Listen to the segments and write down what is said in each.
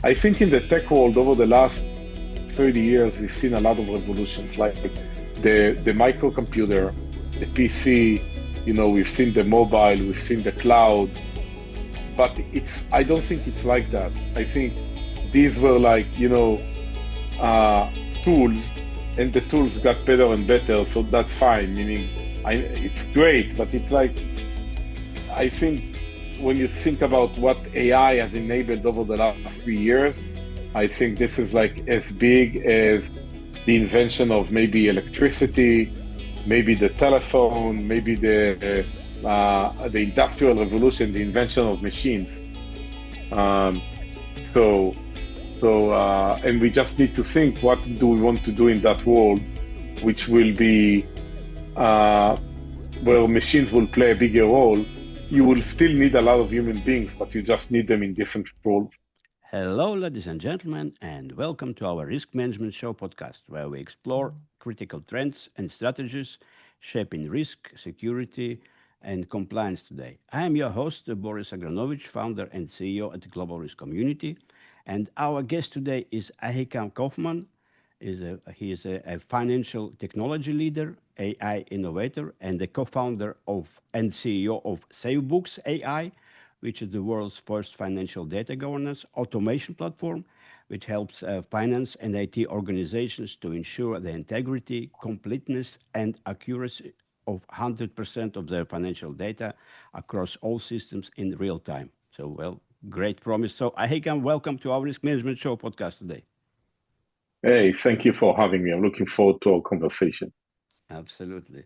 I think in the tech world over the last 30 years, we've seen a lot of revolutions, like the microcomputer, the PC, we've seen the mobile, we've seen the cloud, but I don't think it's like that. I think these were like, tools, and the tools got better and better, so that's fine, meaning it's great, but it's like, I think when you think about what AI has enabled over the last 3 years, I think this is like as big as the invention of maybe electricity, maybe the telephone, maybe the industrial revolution, the invention of machines. And we just need to think, what do we want to do in that world, which will be where machines will play a bigger role. You will still need a lot of human beings, but you just need them in different roles. Hello, ladies and gentlemen, and welcome to our Risk Management Show podcast, where we explore critical trends and strategies shaping risk, security, and compliance today. I am your host, Boris Agranovich, founder and CEO at the Global Risk Community, and our guest today is Ahikam Kaufman. He is a financial technology leader, AI innovator, and the co-founder and CEO of Safebooks AI, which is the world's first financial data governance automation platform, which helps finance and IT organizations to ensure the integrity, completeness, and accuracy of 100% of their financial data across all systems in real time. So, great promise. So, Ahikam, welcome to our Risk Management Show podcast today. Hey, thank you for having me. I'm looking forward to our conversation. Absolutely.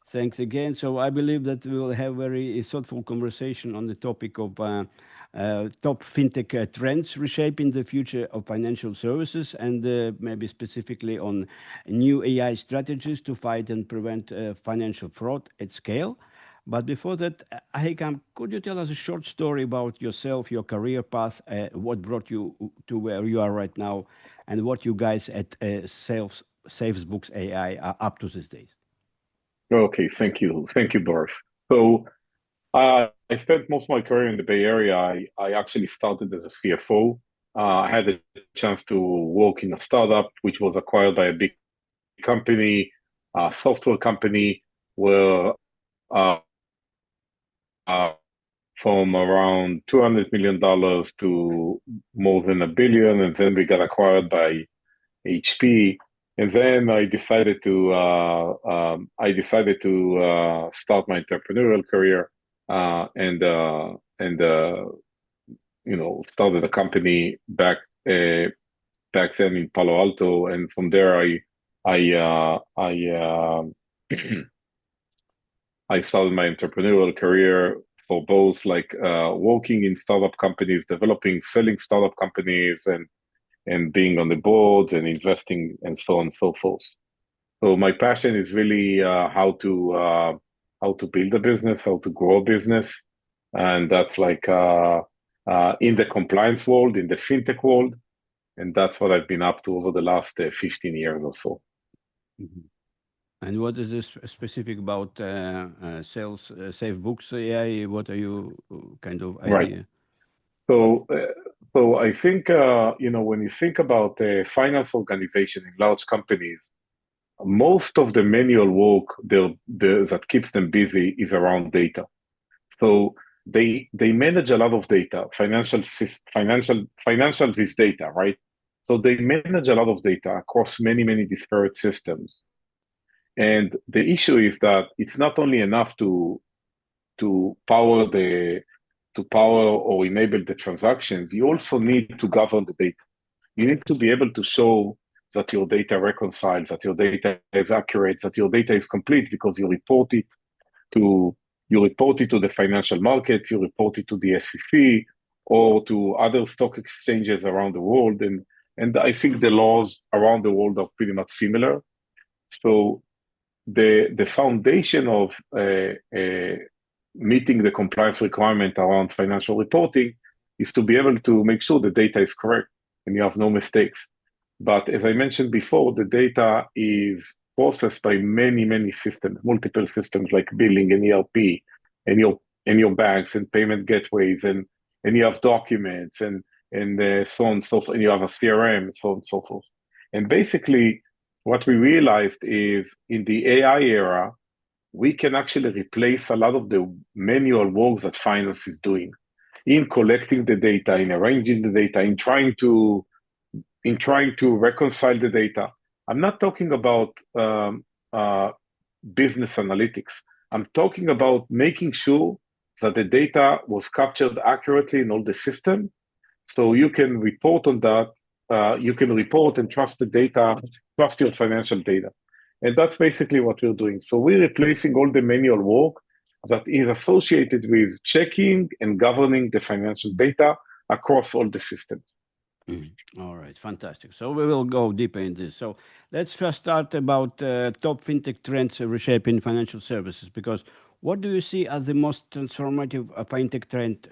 Thanks again. So I believe that we will have very thoughtful conversation on the topic of top fintech trends reshaping the future of financial services, and maybe specifically on new AI strategies to fight and prevent financial fraud at scale. But before that, Ahikam, could you tell us a short story about yourself, your career path, what brought you to where you are right now, and what you guys at Safebooks AI are up to these days? Okay, thank you. Thank you, Boris. So I spent most of my career in the Bay Area. I actually started as a CFO. I had a chance to work in a startup, which was acquired by a big company, a software company, where from around $200 million to more than $1 billion, and then we got acquired by HP. And then I decided to start my entrepreneurial career and started a company back then in Palo Alto. And from there, I started my entrepreneurial career for both like working in startup companies, developing, selling startup companies, and being on the boards and investing and so on and so forth. So my passion is really how to build a business, how to grow a business, and that's like in the compliance world, in the fintech world, and that's what I've been up to over the last 15 years or so. Mm-hmm. And what is this specific about Safebooks AI? What are you kind of idea? Right. So I think when you think about finance organization in large companies, most of the manual work that keeps them busy is around data. So they manage a lot of data. Financials is data, right? So they manage a lot of data across many disparate systems. And the issue is that it's not only enough to power or enable the transactions. You also need to govern the data. You need to be able to show that your data reconciles, that your data is accurate, that your data is complete, because you report it to the financial markets, you report it to the SEC or to other stock exchanges around the world. And I think the laws around the world are pretty much similar. So the foundation of meeting the compliance requirement around financial reporting is to be able to make sure the data is correct and you have no mistakes. But as I mentioned before, the data is processed by many systems, multiple systems like billing and ERP and your banks and payment gateways, and you have documents and and so on and so forth. And you have a CRM, and so on and so forth. And basically, what we realized is in the AI era, we can actually replace a lot of the manual work that finance is doing in collecting the data, in arranging the data, in trying to reconcile the data. I'm not talking about business analytics. I'm talking about making sure that the data was captured accurately in all the system, so you can report on that. You can report and trust the data, trust your financial data. And that's basically what we're doing. So we're replacing all the manual work that is associated with checking and governing the financial data across all the systems. All right, fantastic. So we will go deeper in this. So let's first start about top fintech trends reshaping financial services. Because what do you see as the most transformative fintech trend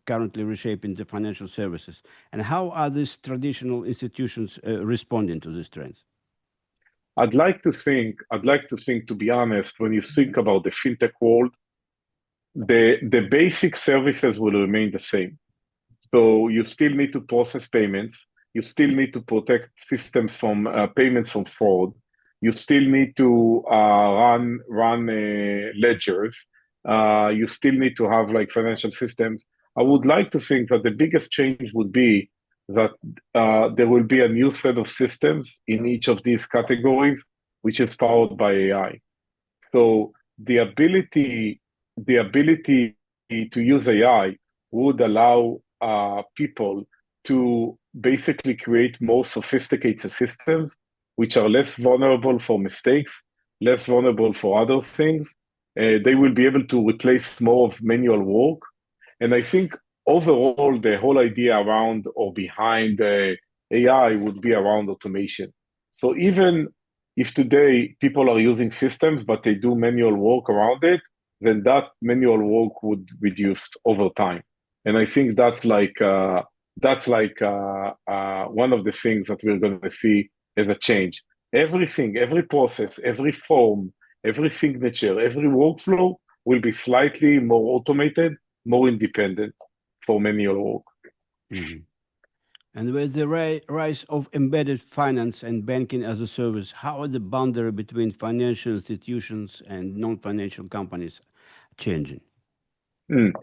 currently reshaping the financial services, and how are these traditional institutions responding to these trends? I'd like to think, to be honest, when you think about the fintech world, the basic services will remain the same. So you still need to process payments. You still need to protect systems from payments from fraud. You still need to run ledgers. You still need to have like financial systems. I would like to think that the biggest change would be that there will be a new set of systems in each of these categories, which is powered by AI. So the ability to use AI would allow people to basically create more sophisticated systems, which are less vulnerable for mistakes, less vulnerable for other things. They will be able to replace more of manual work. And I think overall, the whole idea around or behind AI would be around automation. So even if today people are using systems, but they do manual work around it, then that manual work would reduce over time. And I think that's like one of the things that we're going to see as a change. Everything, every process, every form, every signature, every workflow will be slightly more automated, more independent for manual work. Mhm. And with the rise of embedded finance and banking as a service, how are the boundary between financial institutions and non-financial companies changing? Mm.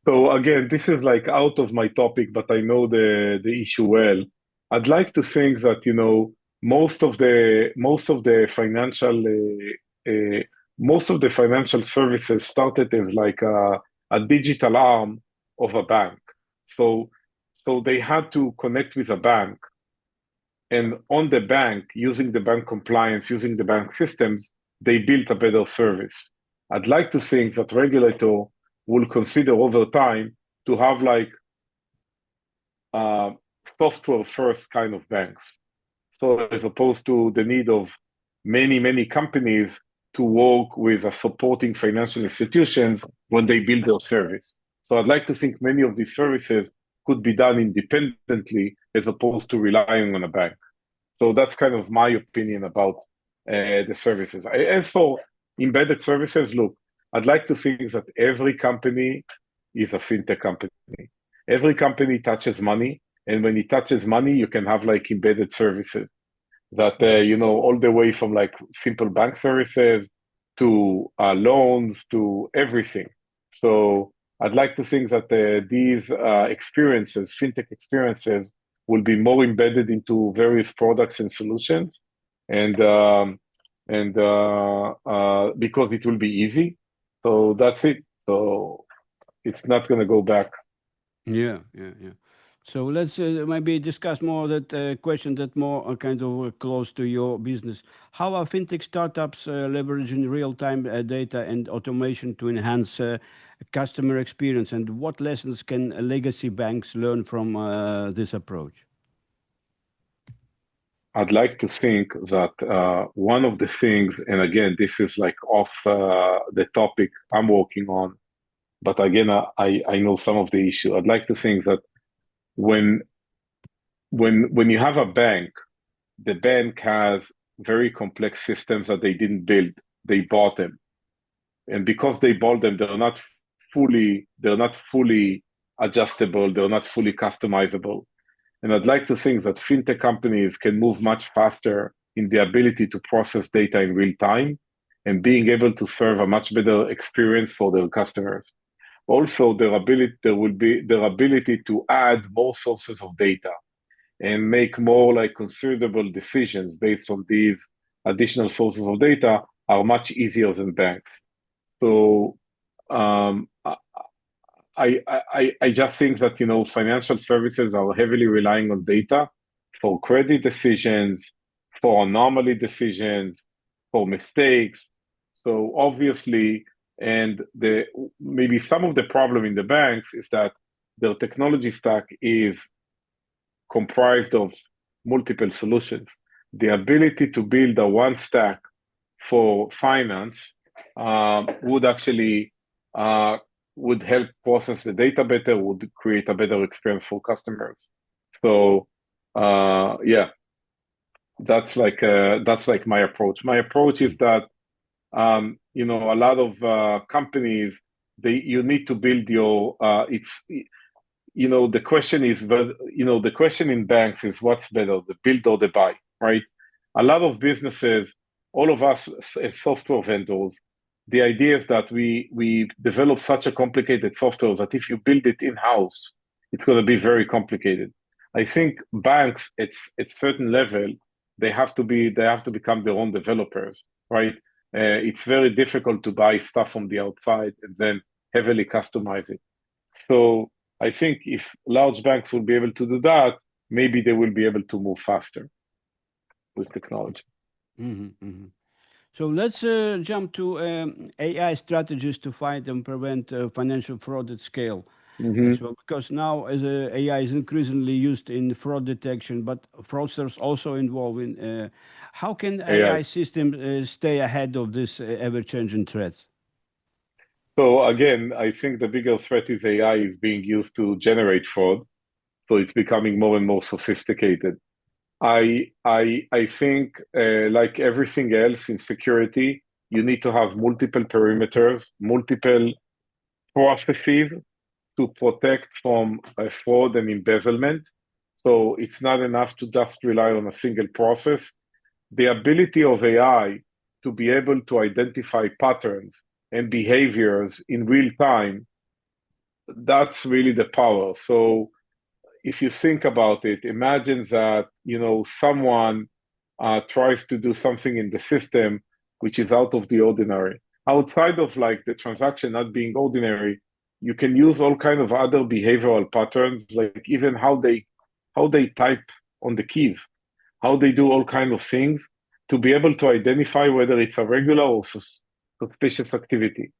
So again, this is like out of my topic, but I know the issue well. I'd like to think that most of the financial most of the financial services started as like a digital arm of a bank. So so they had to connect with a bank, and on the bank, using the bank compliance, using the bank systems, they built a better service. I'd like to think that regulator will consider over time to have like uh, software first kind of banks. So as opposed to the need of many companies to work with a supporting financial institutions when they build their service. So I'd like to think many of these services could be done independently as opposed to relying on a bank. So that's kind of my opinion about the services. As for embedded services, look, I'd like to think that every company is a fintech company. Every company touches money, and when it touches money, you can have like embedded services that all the way from like simple bank services to loans to everything. So I'd like to think that these experiences, fintech experiences, will be more embedded into various products and solutions, and because it will be easy. So that's it. So it's not going to go back. Yeah. So let's maybe discuss more that question that more kind of close to your business. How are fintech startups leveraging real-time data and automation to enhance customer experience, and what lessons can legacy banks learn from this approach? I'd like to think that one of the things, and again, this is like off the topic I'm working on, but again, I know some of the issue. I'd like to think that when when you have a bank, the bank has very complex systems that they didn't build; they bought them, and because they bought them, they're not fully adjustable. They're not fully customizable. And I'd like to think that fintech companies can move much faster in the ability to process data in real time and being able to serve a much better experience for their customers. Also, there will be their ability to add more sources of data and make more like considerable decisions based on these additional sources of data are much easier than banks. So um, I just think that financial services are heavily relying on data for credit decisions, for anomaly decisions, for mistakes. So obviously, and the maybe some of the problem in the banks is that their technology stack is comprised of multiple solutions. The ability to build a one stack for finance would actually would help process the data better, would create a better experience for customers. So yeah, that's like my approach. My approach is that a lot of companies you need to build your the question is, the question in banks is what's better, the build or the buy, right? A lot of businesses, all of us as software vendors, the idea is that we develop such a complicated software that if you build it in-house, it's going to be very complicated. I think banks, at certain level, they have to become their own developers, right? It's very difficult to buy stuff from the outside and then heavily customize it. So I think if large banks will be able to do that, maybe they will be able to move faster with technology. Mm-hmm, mm-hmm. So let's jump to AI strategies to fight and prevent financial fraud at scale as Mm-hmm. well, because now as AI is increasingly used in fraud detection, but fraudsters also involved in. How can AI. AI systems stay ahead of this ever-changing threats? So again, I think the bigger threat is AI is being used to generate fraud. So it's becoming more and more sophisticated. I think like everything else in security, you need to have multiple perimeters, multiple processes to protect from fraud and embezzlement. So it's not enough to just rely on a single process. The ability of AI to be able to identify patterns and behaviors in real time, that's really the power. So if you think about it, imagine that someone tries to do something in the system which is out of the ordinary. Outside of like the transaction not being ordinary, you can use all kind of other behavioral patterns, like even how they type on the keys, how they do all kind of things to be able to identify whether it's a regular or suspicious activity.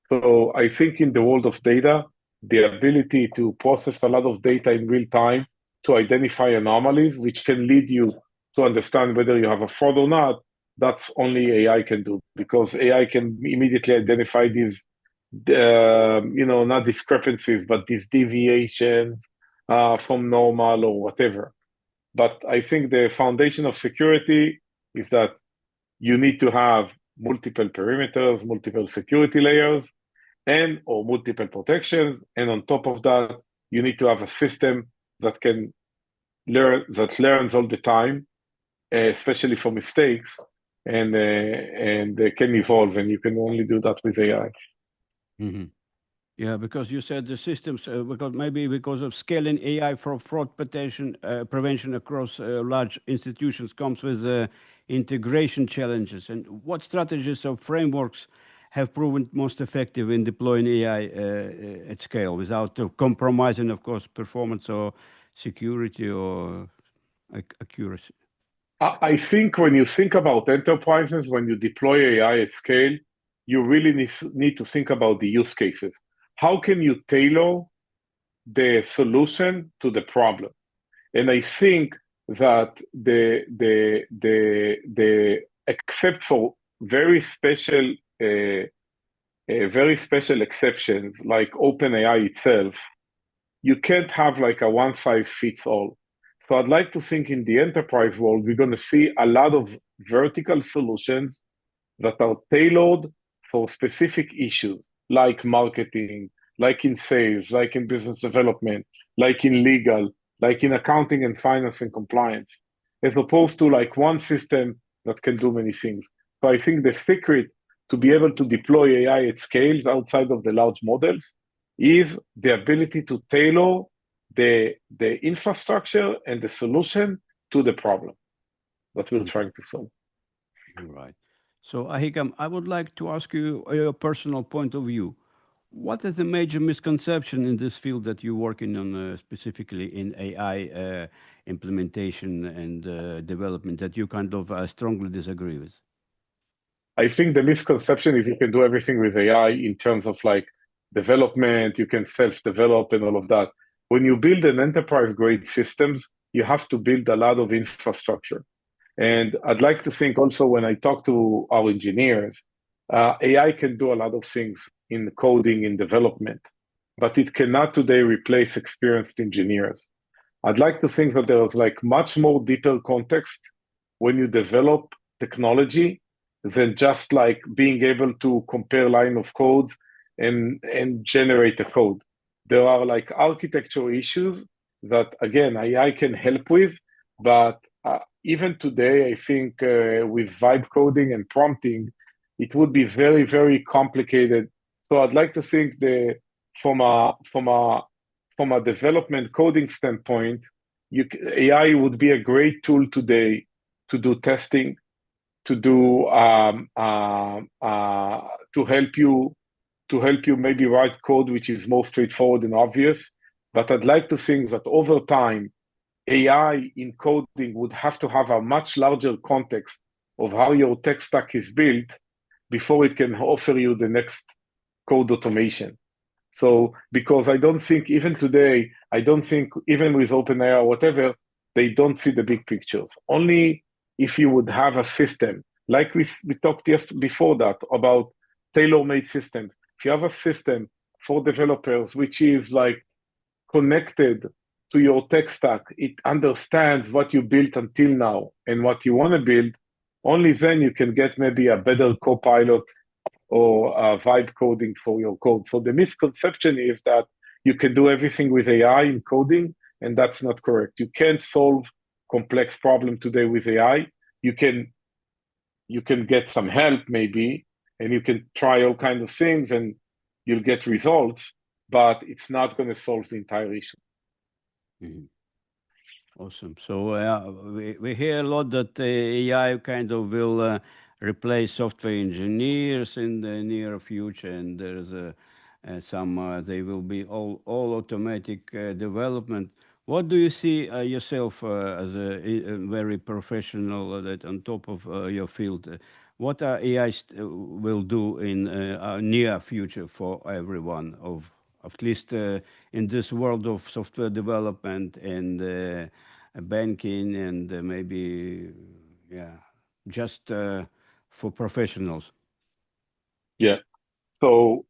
So I think in the world of data, the ability to process a lot of data in real time to identify anomalies, which can lead you to understand whether you have a fraud or not, that's only AI can do because AI can immediately identify these, not discrepancies, but these deviations from normal or whatever. But I think the foundation of security is that you need to have multiple perimeters, multiple security layers, and or multiple protections. And on top of that, you need to have a system that learns all the time, especially for mistakes, and can evolve. And you can only do that with AI. Mm-hmm. Yeah, because you said the systems, because of scaling AI for fraud prevention across large institutions comes with integration challenges. And what strategies or frameworks have proven most effective in deploying AI at scale without compromising, of course, performance or security or accuracy? I think when you think about enterprises, when you deploy AI at scale, you really need to think about the use cases. How can you tailor the solution to the problem? And I think that the except for very special exceptions like OpenAI itself, you can't have like a one size fits all. So I'd like to think in the enterprise world, we're going to see a lot of vertical solutions that are tailored for specific issues like marketing, like in sales, like in business development, like in legal, like in accounting and finance and compliance, as opposed to like one system that can do many things. So I think the secret to be able to deploy AI at scales outside of the large models is the ability to tailor the infrastructure and the solution to the problem that we're trying to solve. Right. So, Ahikam, I would like to ask you your personal point of view. What is the major misconception in this field that you're working on, specifically in AI implementation and development, that you kind of strongly disagree with? I think the misconception is you can do everything with AI in terms of like development, you can self-develop and all of that. When you build an enterprise-grade systems, you have to build a lot of infrastructure. And I'd like to think also when I talk to our engineers, AI can do a lot of things in coding, in development, but it cannot today replace experienced engineers. I'd like to think that there is like much more deeper context when you develop technology than just like being able to compare line of codes and generate a code. There are like architecture issues that again AI can help with, but even today I think with vibe coding and prompting, it would be very very complicated. So I'd like to think the from a from a from a development coding standpoint, AI would be a great tool today to do testing, to do to help you maybe write code which is more straightforward and obvious. But I'd like to think that over time, AI in coding would have to have a much larger context of how your tech stack is built before it can offer you the next code automation. So, because I don't think even today, I don't think even with OpenAI or whatever, they don't see the big pictures. Only if you would have a system, like we talked just before that about tailor-made systems. If you have a system for developers, which is like connected to your tech stack, it understands what you built until now and what you want to build, only then you can get maybe a better co-pilot or vibe coding for your code. So the misconception is that you can do everything with AI in coding, and that's not correct. You can't solve complex problem today with AI. You can get some help maybe, and you can try all kinds of things, and you'll get results, but it's not going to solve the entire issue. Mhm. Awesome. So we hear a lot that AI kind of will replace software engineers in the near future, and there's some they will be all automatic development. What do you see yourself as a very professional that on top of your field? What AI will do in near future for everyone of at least in this world of software development and banking and maybe, yeah, just for professionals? Yeah. So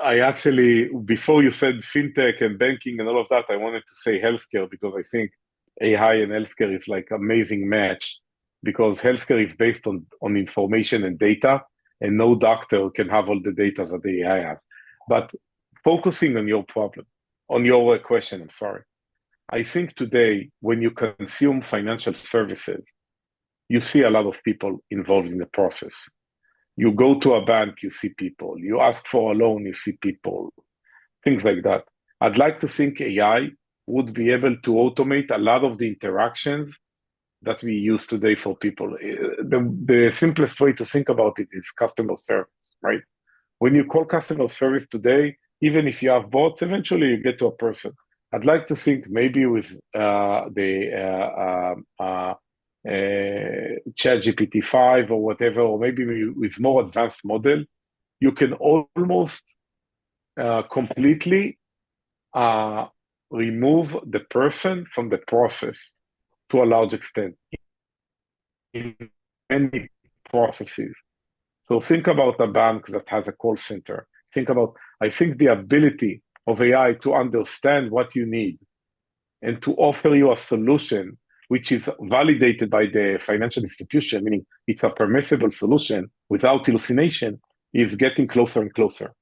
I actually, before you said fintech and banking and all of that, I wanted to say healthcare because I think AI and healthcare is like amazing match because healthcare is based on information and data, and no doctor can have all the data that the AI has. But focusing on your problem, on your question, I'm sorry. I think today, when you consume financial services, you see a lot of people involved in the process. You go to a bank, you see people. You ask for a loan, you see people, things like that. I'd like to think AI would be able to automate a lot of the interactions that we use today for people. The simplest way to think about it is customer service, right? When you call customer service today, even if you have bots, eventually you get to a person. I'd like to think maybe with ChatGPT 5 or whatever, or maybe with more advanced model, you can almost completely remove the person from the process to a large extent in many processes. So think about a bank that has a call center. I think the ability of AI to understand what you need and to offer you a solution which is validated by the financial institution, meaning it's a permissible solution without hallucination, is getting closer and closer.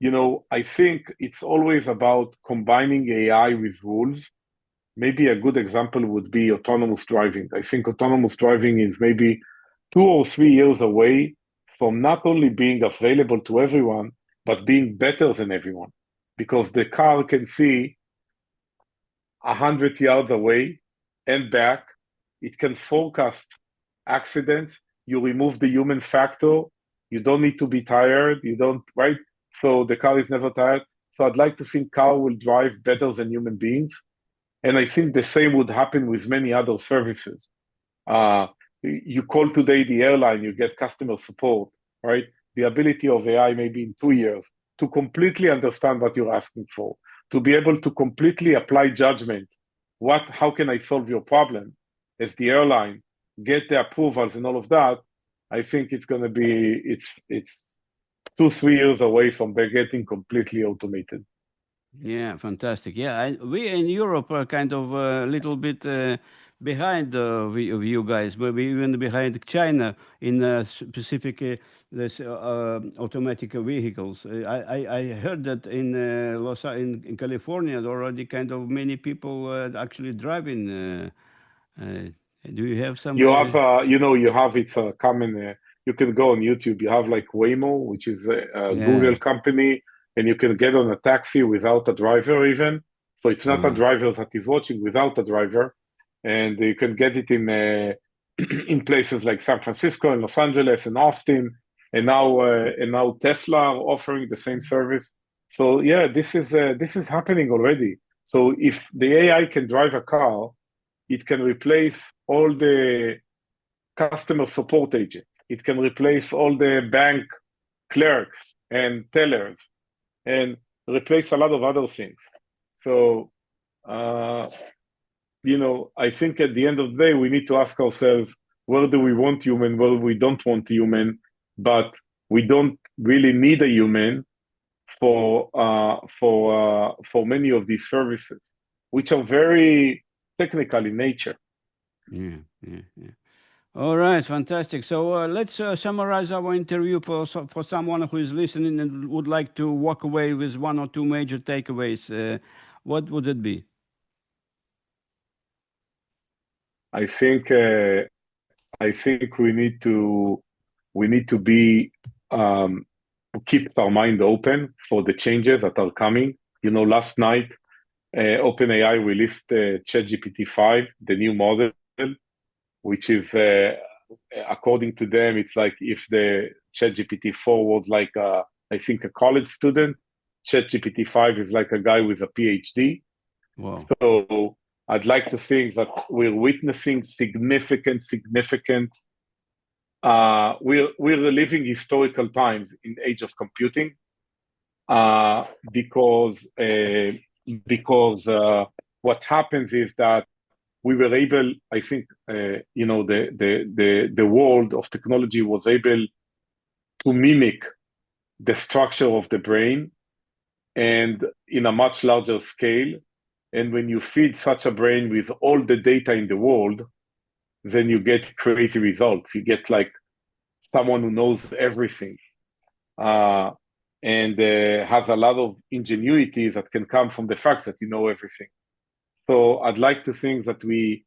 I think it's always about combining AI with rules. Maybe a good example would be autonomous driving. I think autonomous driving is maybe 2 or 3 years away from not only being available to everyone, but being better than everyone. Because the car can see 100 yards away and back. It can forecast accidents. You remove the human factor. You don't need to be tired. You don't, right? So the car is never tired. So I'd like to think car will drive better than human beings. And I think the same would happen with many other services. Uh, you call today the airline, you get customer support, right? The ability of AI maybe in 2 years to completely understand what you're asking for, to be able to completely apply judgment. How can I solve your problem as the airline, get the approvals and all of that. I think it's going to be, it's 2, 3 years away from getting completely automated. Yeah, fantastic. Yeah, we in Europe are kind of a little bit behind of you guys, maybe even behind China in specific this automatic vehicles. I heard that in in California, there are already kind of many people actually driving. Uh, do you have some? You have, you have it's a common. You can go on YouTube. You have like Waymo, which is a Yeah. Google company, and you can get on a taxi without a driver even. So it's not a Uh, driver that is watching without a driver, and you can get it in in places like San Francisco and Los Angeles and Austin, and now Tesla are offering the same service. So yeah, this is happening already. So if the AI can drive a car, it can replace all the customer support agents. It can replace all the bank clerks and tellers and replace a lot of other things. So, uh, I think at the end of the day, we need to ask ourselves, where do we want human, where we don't want human, but we don't really need a human for many of these services, which are very technical in nature. yeah, yeah, yeah. All right, fantastic. So let's summarize our interview for someone who is listening and would like to walk away with one or two major takeaways. What would it be? I think I think we need to be keep our mind open for the changes that are coming. Last night OpenAI released ChatGPT 5, the new model, which is according to them, it's like if the ChatGPT 4 was like I think a college student, ChatGPT 5 is like a guy with a PhD. Wow. So I'd like to think that we're witnessing significant. We're living historical times in age of computing uh, because uh, because what happens is that we were able, I think, the world of technology was able to mimic the structure of the brain and in a much larger scale. And when you feed such a brain with all the data in the world, then you get crazy results. You get like someone who knows everything uh, and has a lot of ingenuity that can come from the fact that you know everything. So I'd like to think that we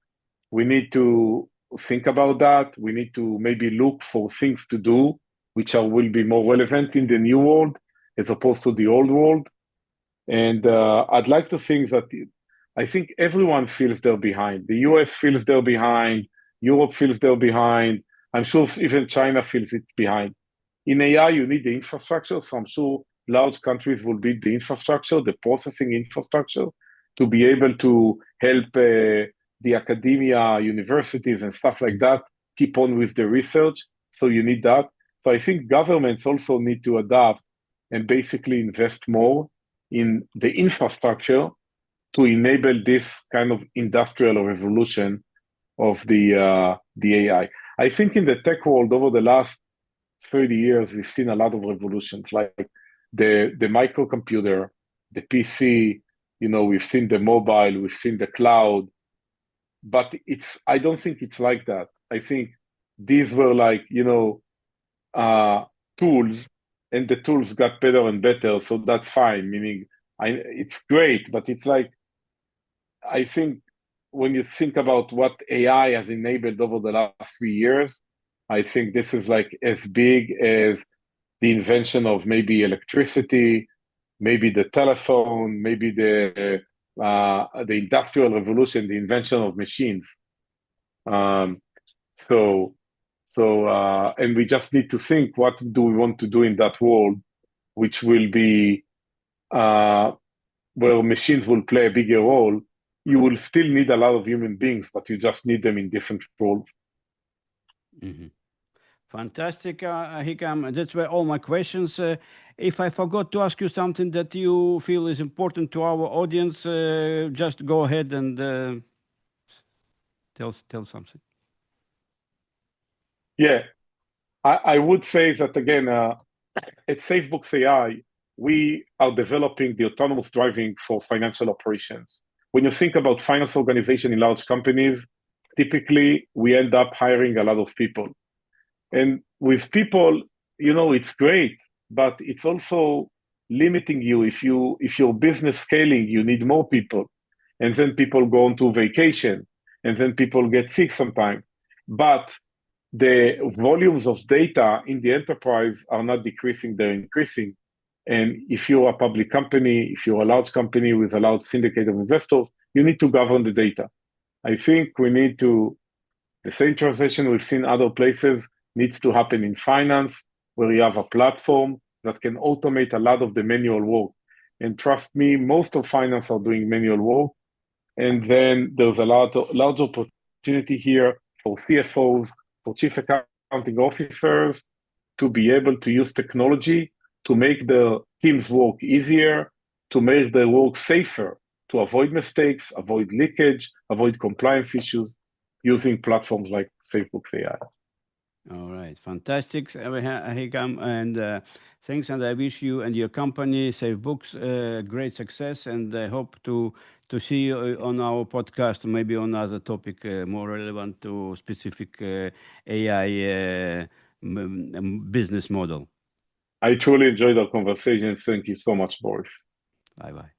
need to think about that. We need to maybe look for things to do which will be more relevant in the new world as opposed to the old world. And I'd like to think that I think everyone feels they're behind. The US feels they're behind. Europe feels they're behind. I'm sure even China feels it's behind. In AI, you need the infrastructure. So I'm sure large countries will build the infrastructure, the processing infrastructure, to be able to help the academia, universities, and stuff like that keep on with the research. So you need that. So I think governments also need to adapt and basically invest more in the infrastructure to enable this kind of industrial revolution of the AI. I think in the tech world over the last 30 years, we've seen a lot of revolutions like the microcomputer, the PC, we've seen the mobile, we've seen the cloud, but I don't think it's like that. I think these were like, uh, tools and the tools got better and better, so that's fine. Meaning, it's great, but it's like I think when you think about what AI has enabled over the last 3 years, I think this is like as big as the invention of maybe electricity, maybe the telephone, maybe the industrial revolution, the invention of machines. Um, so and we just need to think what do we want to do in that world, which will be uh, where machines will play a bigger role. You will still need a lot of human beings, but you just need them in different roles. Mm-hmm. Fantastic, Ahikam. That's were all my questions. If I forgot to ask you something that you feel is important to our audience, just go ahead and tell something. Yeah, I would say that again, at SafeBooks AI, we are developing the autonomous driving for financial operations. When you think about finance organization in large companies, typically we end up hiring a lot of people. And with people, it's great, but it's also limiting you. If your business scaling, you need more people. And then people go on to vacation, and then people get sick sometimes. But the volumes of data in the enterprise are not decreasing, they're increasing. And if you're a public company, if you're a large company with a large syndicate of investors, you need to govern the data. I think we need to, the same transition we've seen other places needs to happen in finance, where you have a platform that can automate a lot of the manual work. And trust me, most of finance are doing manual work. And then there's a large opportunity here for CFOs, for chief accounting officers to be able to use technology to make the team's work easier, to make their work safer, to avoid mistakes, avoid leakage, avoid compliance issues using platforms like Safebooks AI. All right, fantastic, Ahikam, and thanks. And I wish you and your company, SafeBooks, great success. And I hope to see you on our podcast, maybe on other topic more relevant to specific AI business model. I truly enjoyed our conversation. Thank you so much, Boris. Bye bye.